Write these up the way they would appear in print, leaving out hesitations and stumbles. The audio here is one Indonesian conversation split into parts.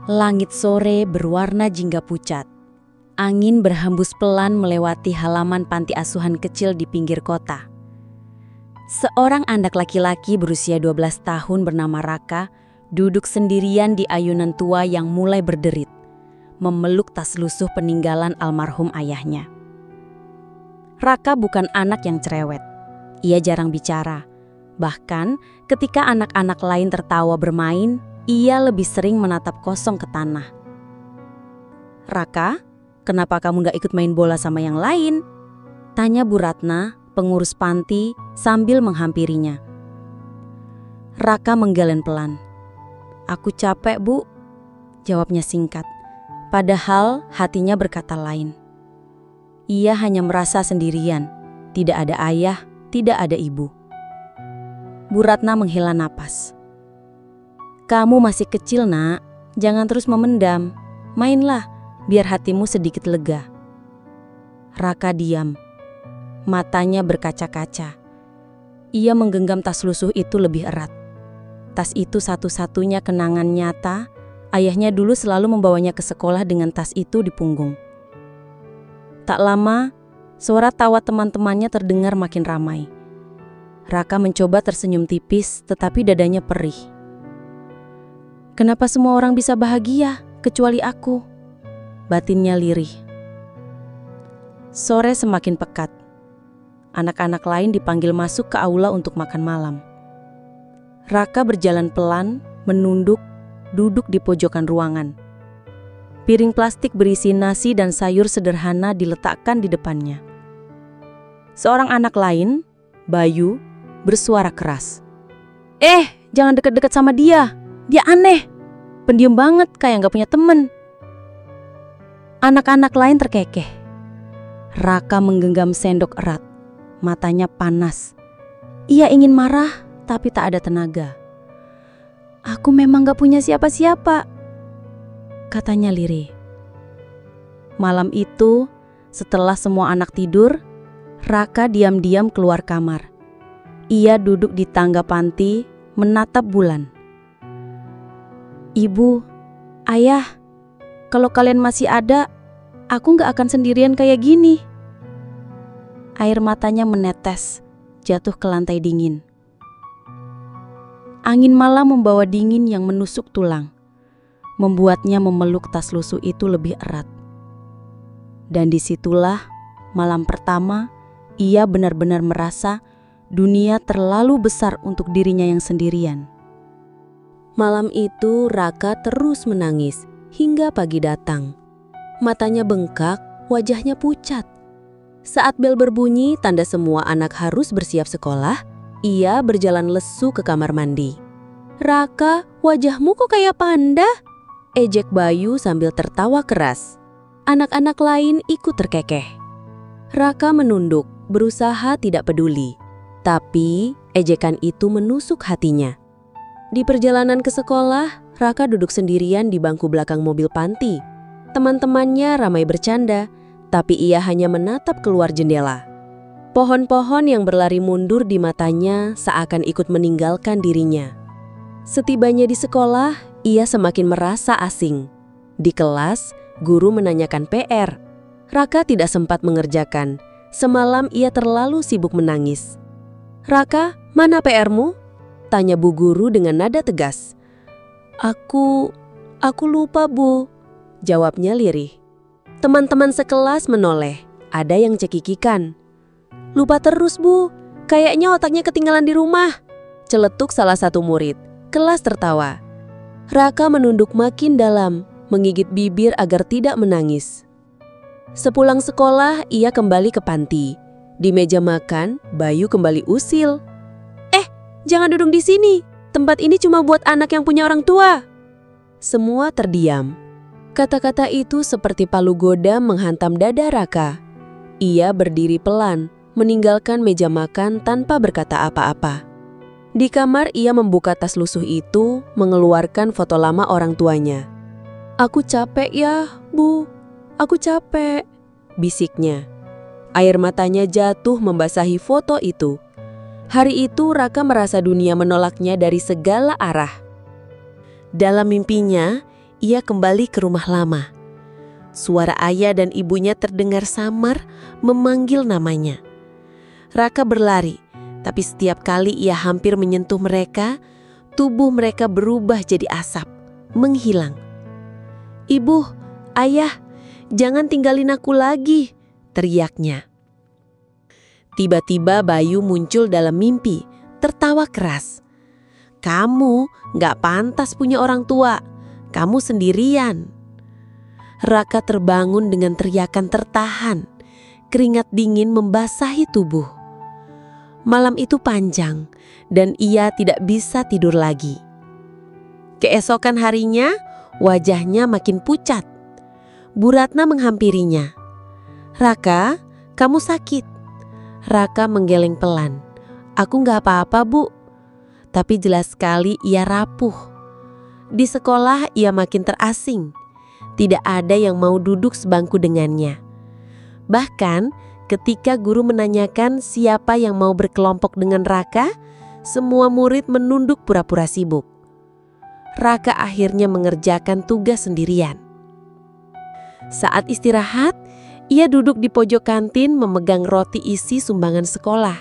Langit sore berwarna jingga pucat. Angin berhembus pelan melewati halaman panti asuhan kecil di pinggir kota. Seorang anak laki-laki berusia 12 tahun bernama Raka duduk sendirian di ayunan tua yang mulai berderit, memeluk tas lusuh peninggalan almarhum ayahnya. Raka bukan anak yang cerewet. Ia jarang bicara. Bahkan ketika anak-anak lain tertawa bermain, ia lebih sering menatap kosong ke tanah. "Raka, kenapa kamu gak ikut main bola sama yang lain?" tanya Bu Ratna, pengurus panti, sambil menghampirinya. Raka menggalen pelan. "Aku capek, Bu," jawabnya singkat. Padahal hatinya berkata lain. Ia hanya merasa sendirian, tidak ada ayah, tidak ada ibu. Bu Ratna menghela napas. "Kamu masih kecil, Nak. Jangan terus memendam. Mainlah, biar hatimu sedikit lega." Raka diam. Matanya berkaca-kaca. Ia menggenggam tas lusuh itu lebih erat. Tas itu satu-satunya kenangan nyata. Ayahnya dulu selalu membawanya ke sekolah dengan tas itu di punggung. Tak lama, suara tawa teman-temannya terdengar makin ramai. Raka mencoba tersenyum tipis, tetapi dadanya perih. "Kenapa semua orang bisa bahagia, kecuali aku?" batinnya lirih. Sore semakin pekat. Anak-anak lain dipanggil masuk ke aula untuk makan malam. Raka berjalan pelan, menunduk, duduk di pojokan ruangan. Piring plastik berisi nasi dan sayur sederhana diletakkan di depannya. Seorang anak lain, Bayu, bersuara keras. Jangan deket-deket sama dia. Dia aneh. Pendiam banget, kayak gak punya temen." Anak-anak lain terkekeh. Raka menggenggam sendok erat. Matanya panas. Ia ingin marah, tapi tak ada tenaga. "Aku memang gak punya siapa-siapa," katanya lirih. Malam itu, setelah semua anak tidur, Raka diam-diam keluar kamar. Ia duduk di tangga panti, menatap bulan. "Ibu, Ayah, kalau kalian masih ada, aku gak akan sendirian kayak gini." Air matanya menetes, jatuh ke lantai dingin. Angin malam membawa dingin yang menusuk tulang, membuatnya memeluk tas lusuh itu lebih erat. Dan disitulah malam pertama ia benar-benar merasa dunia terlalu besar untuk dirinya yang sendirian. Malam itu Raka terus menangis hingga pagi datang. Matanya bengkak, wajahnya pucat. Saat bel berbunyi tanda semua anak harus bersiap sekolah, ia berjalan lesu ke kamar mandi. "Raka, wajahmu kok kayak panda?" ejek Bayu sambil tertawa keras. Anak-anak lain ikut terkekeh. Raka menunduk, berusaha tidak peduli. Tapi ejekan itu menusuk hatinya. Di perjalanan ke sekolah, Raka duduk sendirian di bangku belakang mobil panti. Teman-temannya ramai bercanda, tapi ia hanya menatap keluar jendela. Pohon-pohon yang berlari mundur di matanya seakan ikut meninggalkan dirinya. Setibanya di sekolah, ia semakin merasa asing. Di kelas, guru menanyakan PR. Raka tidak sempat mengerjakan. Semalam ia terlalu sibuk menangis. "Raka, mana PR-mu?" tanya bu guru dengan nada tegas. Aku lupa, Bu," jawabnya lirih. Teman-teman sekelas menoleh, ada yang cekikikan. "Lupa terus, Bu, kayaknya otaknya ketinggalan di rumah," celetuk salah satu murid. Kelas tertawa. Raka menunduk makin dalam, menggigit bibir agar tidak menangis. Sepulang sekolah, ia kembali ke panti. Di meja makan, Bayu kembali usil. "Jangan duduk di sini. Tempat ini cuma buat anak yang punya orang tua." Semua terdiam. Kata-kata itu seperti palu goda menghantam dada Raka. Ia berdiri pelan, meninggalkan meja makan tanpa berkata apa-apa. Di kamar ia membuka tas lusuh itu, mengeluarkan foto lama orang tuanya. "Aku capek ya, Bu. Aku capek," bisiknya. Air matanya jatuh membasahi foto itu. Hari itu Raka merasa dunia menolaknya dari segala arah. Dalam mimpinya, ia kembali ke rumah lama. Suara ayah dan ibunya terdengar samar memanggil namanya. Raka berlari, tapi setiap kali ia hampir menyentuh mereka, tubuh mereka berubah jadi asap, menghilang. "Ibu, ayah, jangan tinggalin aku lagi," teriaknya. Tiba-tiba Bayu muncul dalam mimpi, tertawa keras. "Kamu gak pantas punya orang tua, kamu sendirian." Raka terbangun dengan teriakan tertahan, keringat dingin membasahi tubuh. Malam itu panjang dan ia tidak bisa tidur lagi. Keesokan harinya, wajahnya makin pucat. Bu Ratna menghampirinya. "Raka, kamu sakit?" Raka menggeleng pelan. "Aku gak apa-apa, Bu." Tapi jelas sekali ia rapuh. Di sekolah ia makin terasing. Tidak ada yang mau duduk sebangku dengannya. Bahkan ketika guru menanyakan siapa yang mau berkelompok dengan Raka, semua murid menunduk pura-pura sibuk. Raka akhirnya mengerjakan tugas sendirian. Saat istirahat, ia duduk di pojok kantin memegang roti isi sumbangan sekolah.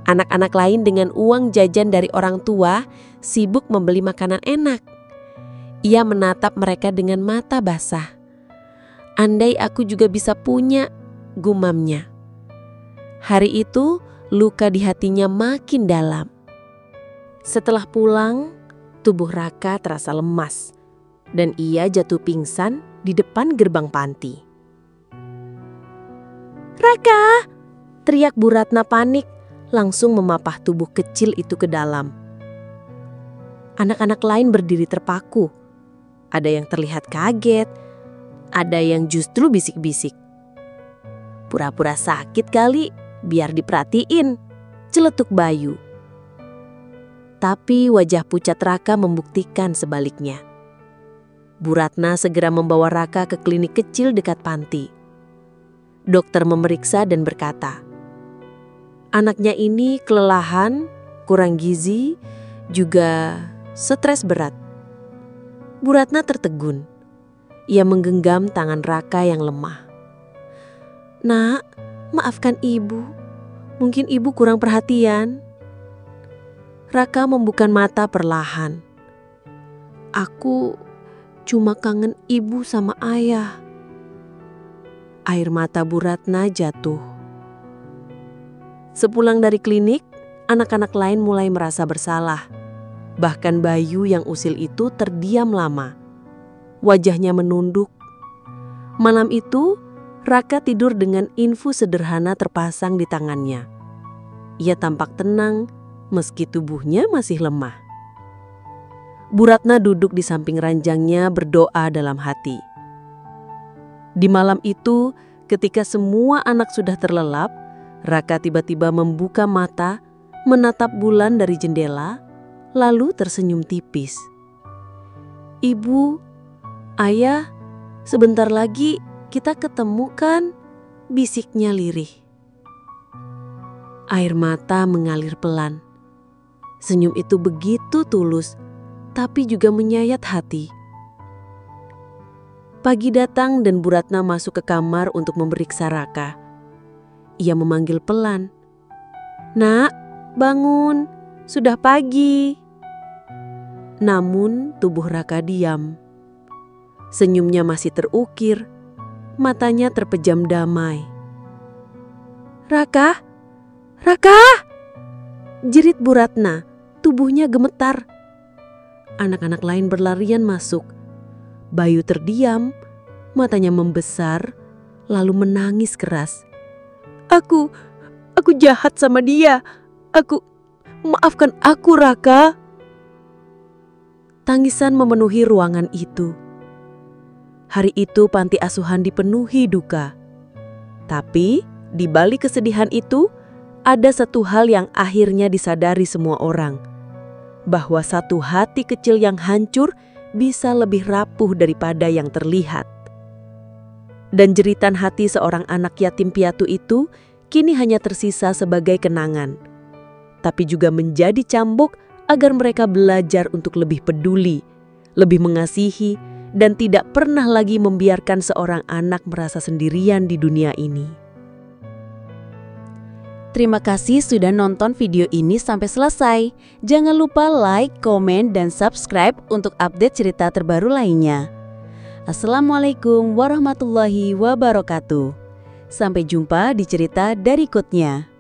Anak-anak lain dengan uang jajan dari orang tua sibuk membeli makanan enak. Ia menatap mereka dengan mata basah. "Andai aku juga bisa punya," gumamnya. Hari itu luka di hatinya makin dalam. Setelah pulang, tubuh Raka terasa lemas dan ia jatuh pingsan di depan gerbang panti. "Raka!" teriak Bu Ratna panik, langsung memapah tubuh kecil itu ke dalam. Anak-anak lain berdiri terpaku. Ada yang terlihat kaget, ada yang justru bisik-bisik. "Pura-pura sakit kali, biar diperhatiin," celetuk Bayu. Tapi wajah pucat Raka membuktikan sebaliknya. Bu Ratna segera membawa Raka ke klinik kecil dekat panti. Dokter memeriksa dan berkata, "Anaknya ini kelelahan, kurang gizi, juga stres berat." Bu Ratna tertegun. Ia menggenggam tangan Raka yang lemah. "Nak, maafkan ibu. Mungkin ibu kurang perhatian." Raka membuka mata perlahan. "Aku cuma kangen ibu sama ayah." Air mata Bu Ratna jatuh. Sepulang dari klinik, anak-anak lain mulai merasa bersalah. Bahkan Bayu yang usil itu terdiam lama. Wajahnya menunduk. Malam itu, Raka tidur dengan infus sederhana terpasang di tangannya. Ia tampak tenang meski tubuhnya masih lemah. Bu Ratna duduk di samping ranjangnya berdoa dalam hati. Di malam itu, ketika semua anak sudah terlelap, Raka tiba-tiba membuka mata, menatap bulan dari jendela, lalu tersenyum tipis. "Ibu, ayah, sebentar lagi kita ketemu kan?" bisiknya lirih. Air mata mengalir pelan. Senyum itu begitu tulus, tapi juga menyayat hati. Pagi datang dan Bu Ratna masuk ke kamar untuk memeriksa Raka. Ia memanggil pelan, "Nak, bangun, sudah pagi." Namun tubuh Raka diam. Senyumnya masih terukir, matanya terpejam damai. "Raka, Raka!" jerit Bu Ratna, tubuhnya gemetar. Anak-anak lain berlarian masuk. Bayu terdiam, matanya membesar, lalu menangis keras. Aku jahat sama dia. Maafkan aku, Raka." Tangisan memenuhi ruangan itu. Hari itu panti asuhan dipenuhi duka. Tapi di balik kesedihan itu, ada satu hal yang akhirnya disadari semua orang. Bahwa satu hati kecil yang hancur bisa lebih rapuh daripada yang terlihat. Dan jeritan hati seorang anak yatim piatu itu kini hanya tersisa sebagai kenangan. Tapi juga menjadi cambuk agar mereka belajar untuk lebih peduli, lebih mengasihi, dan tidak pernah lagi membiarkan seorang anak merasa sendirian di dunia ini. Terima kasih sudah nonton video ini sampai selesai. Jangan lupa like, komen, dan subscribe untuk update cerita terbaru lainnya. Assalamualaikum warahmatullahi wabarakatuh. Sampai jumpa di cerita berikutnya.